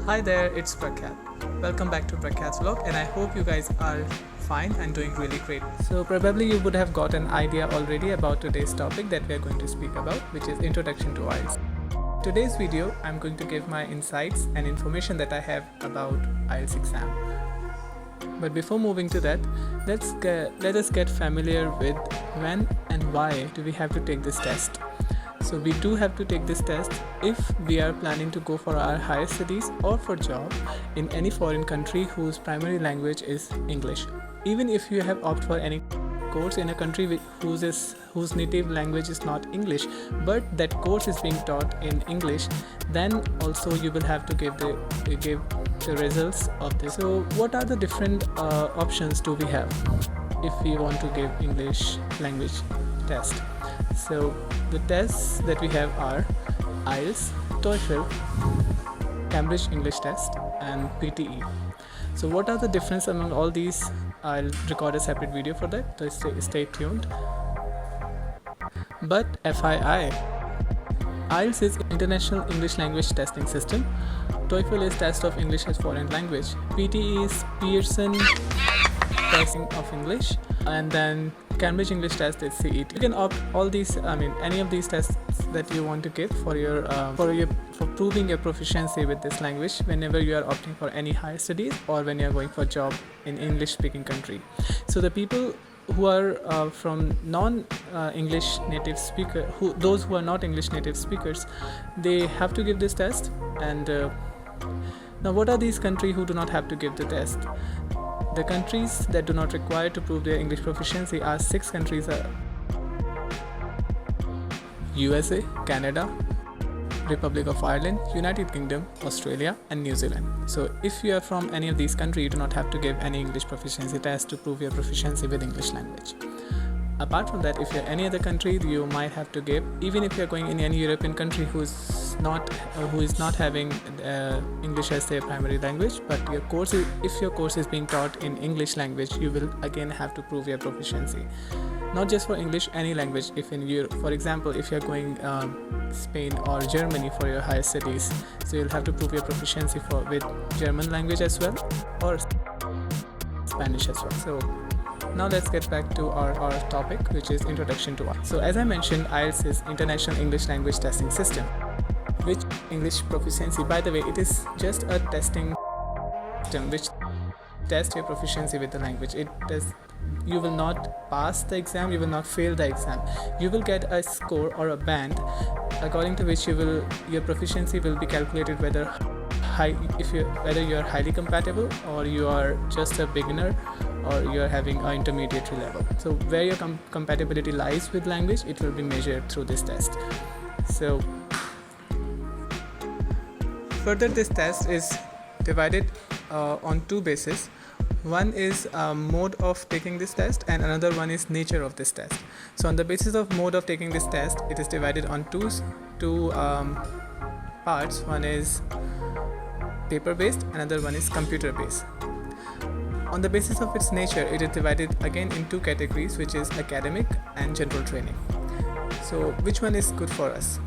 Hi there, it's Prakhat. Welcome back to Prakhat's vlog, and I hope you guys are fine and doing really great. So probably you would have got an idea already about today's topic that we are going to speak about, which is Introduction to IELTS. Today's video, I'm going to give my insights and information that I have about IELTS exam. But before moving to that, let us get familiar with when and why do we have to take this test. So we do have to take this test if we are planning to go for our higher studies or for job in any foreign country whose primary language is English. Even if you have opted for any course in a country whose native language is not English, but that course is being taught in English, then also you will have to give the results of this. So what are the different options do we have if we want to give English language test? So the tests that we have are IELTS, TOEFL, Cambridge English Test and PTE. So what are the difference among all these? I'll record a separate video for that, so stay tuned. But FYI, IELTS is International English Language Testing System, TOEFL is Test of English as Foreign Language, PTE is Pearson Testing of English, and then Cambridge English Test is CET. You can opt any of these tests that you want to give for proving your proficiency with this language whenever you are opting for any higher studies or when you are going for job in English speaking country. So the people who are from non-English native speaker, those who are not English native speakers, they have to give this test. And now what are these countries who do not have to give the test? The countries that do not require to prove their English proficiency are 6 countries: USA, Canada, Republic of Ireland, United Kingdom, Australia and New Zealand. So if you are from any of these countries, you do not have to give any English proficiency test to prove your proficiency with English language. Apart from that, if you're any other country, you might have to give, even if you're going in any European country who is not having English as their primary language, but if your course is being taught in English language, you will again have to prove your proficiency. Not just for English, any language. If in Europe, for example, if you're going Spain or Germany for your higher studies, so you'll have to prove your proficiency with German language as well, or Spanish as well. So now let's get back to our topic, which is Introduction to IELTS. So as I mentioned, IELTS is International English Language Testing System, which English proficiency, by the way, it is just a testing system which tests your proficiency with the language. You will not pass the exam, you will not fail the exam. You will get a score or a band according to which your proficiency will be calculated, whether you are highly compatible or you are just a beginner or you are having an intermediate level. So where your compatibility lies with language, it will be measured through this test. So further, this test is divided on 2 bases. One is mode of taking this test and another one is nature of this test. So on the basis of mode of taking this test, it is divided on two parts. One is paper based, another one is computer based. On the basis of its nature, it is divided again in 2 categories, which is academic and general training. So which one is good for us?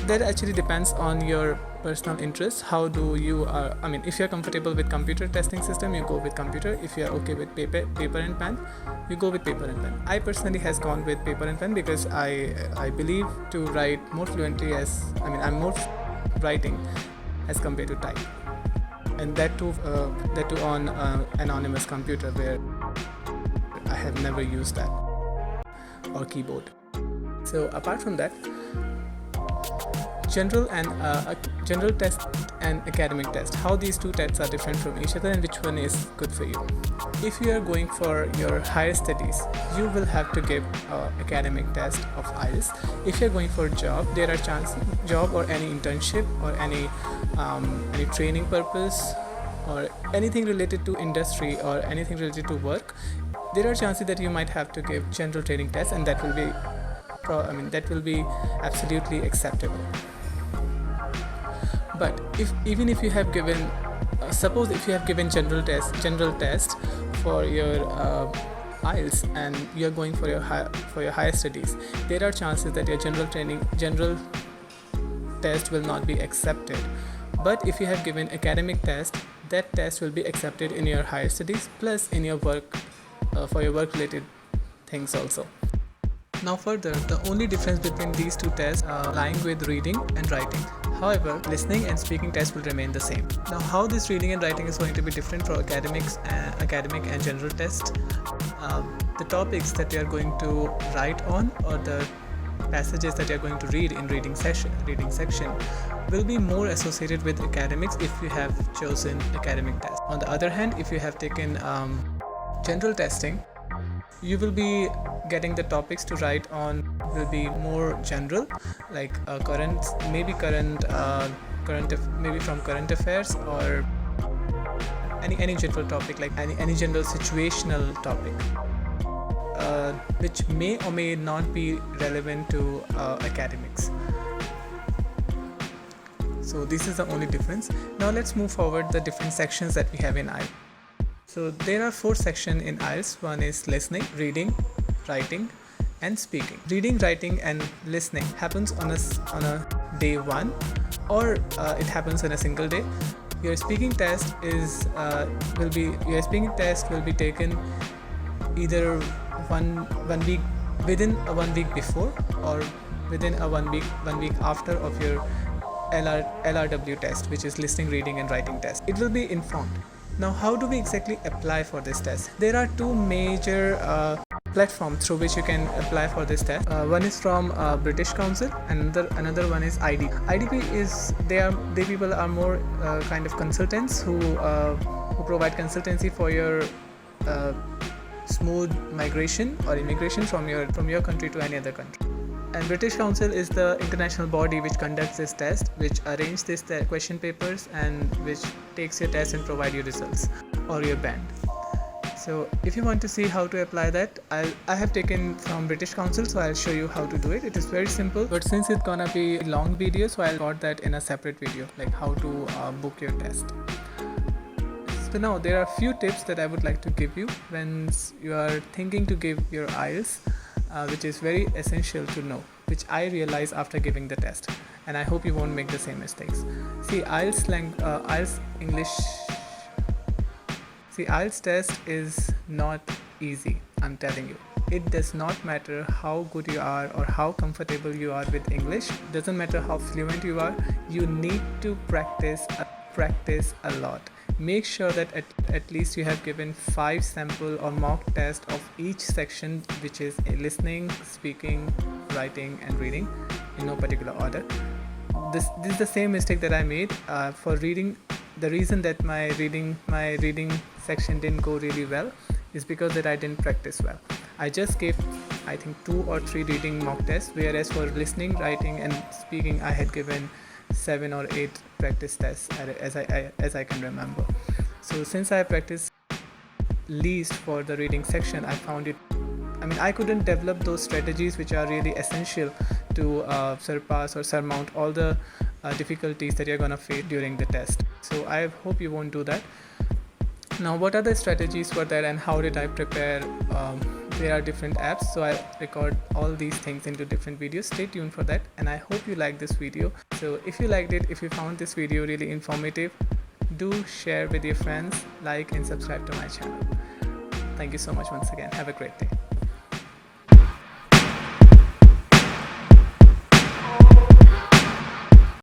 That actually depends on your personal interest. If you're comfortable with computer testing system, you go with computer. If you're okay with paper and pen, you go with paper and pen. I personally has gone with paper and pen because I believe to write more fluently I'm more writing as compared to type, and that too on anonymous computer where I have never used that, or keyboard. So apart from that, general test and academic test, how these 2 tests are different from each other and which one is good for you. If you are going for your higher studies, you will have to give academic test of IELTS. If you're going for job, there are chances, job or any internship or any training purpose or anything related to industry or anything related to work, there are chances that you might have to give general training test, and that will be absolutely acceptable. But even if you have given, suppose if you have given general test for your IELTS and you are going for your higher studies, there are chances that your general test will not be accepted But if you have given academic test, that test will be accepted in your higher studies plus in your work, for your work related things also. Now further, the only difference between these two tests lying with reading and writing. However, listening and speaking tests will remain the same. Now how this reading and writing is going to be different for academic and general tests. The topics that you are going to write on, or the passages that you are going to read in reading section will be more associated with academics if you have chosen academic test. On the other hand, if you have taken general testing, you will be getting the topics to write on will be more general, like maybe from current affairs, or any general topic, like any general situational topic, which may or may not be relevant to academics. So this is the only difference. Now let's move forward the different sections that we have in IELTS. So there are 4 sections in IELTS. One is listening, reading, writing and speaking. Reading, writing and listening happens on a day 1, or it happens on a single day. Your speaking test will be taken either one week, within a 1 week before, or within a 1 week after of your LRW test, which is listening, reading and writing test. It will be informed. Now how do we exactly apply for this test? There are 2 major platforms through which you can apply for this test. One is from British Council, and another one is IDP. IDP is they people are more kind of consultants who provide consultancy for your smooth migration or immigration from your country to any other country. And British Council is the international body which conducts this test, which arranges this question papers and which takes your test and provide you results or your band. So if you want to see how to apply that, I have taken from British Council, so I'll show you how to do it. It is very simple, but since it's gonna be a long video, so I'll got that in a separate video, like how to book your test. So now there are few tips that I would like to give you when you are thinking to give your IELTS, which is very essential to know, which I realized after giving the test, and I hope you won't make the same mistakes. See, IELTS test is not easy, I'm telling you. It does not matter how good you are or how comfortable you are with English, doesn't matter how fluent you are, you need to practice a lot. Make sure that at least you have given 5 sample or mock test of each section, which is listening, speaking, writing and reading, in no particular order. This is the same mistake that I made for reading. The reason that my reading section didn't go really well is because that I didn't practice well. I just gave, I think, 2 or 3 reading mock tests, whereas for listening, writing and speaking I had given 7 or 8 practice tests as I can remember. So since I practiced least for the reading section, I couldn't develop those strategies which are really essential to surpass or surmount all the difficulties that you're gonna face during the test. So I hope you won't do that. Now what are the strategies for that and how did I prepare? There are different apps, so I record all these things into different videos. Stay tuned for that, and I hope you like this video. So if you liked it, if you found this video really informative, do share with your friends, like and subscribe to my channel. Thank you so much once again. Have a great day.